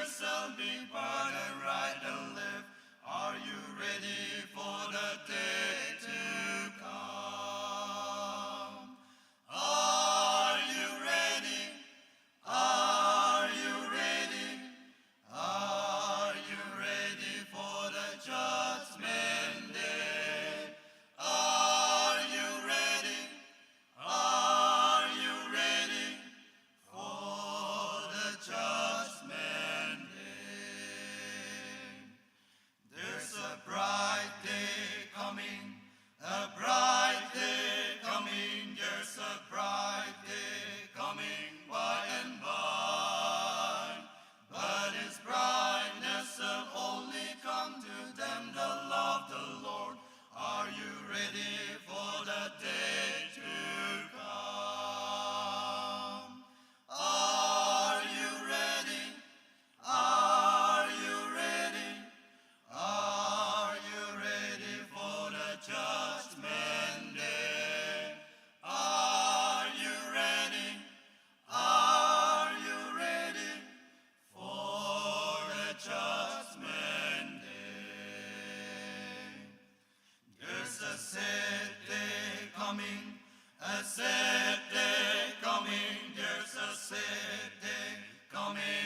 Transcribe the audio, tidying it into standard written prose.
sinners shall be pardoned right and left. Are you ready for the day to come? Are you ready? Are you ready? Are you ready for the judgment day? Are you ready? Are you ready for the judgment day? There's a bright day coming, a bright day coming. There's a bright day coming by and by. But its brightness will only come to them that love the Lord. Are you ready for the day to come? Are you ready? Are you ready? Are you ready for the judgment day? Are you ready? Are you ready for the judgment day? There's a sad day coming, a sad day coming. There's a sad day coming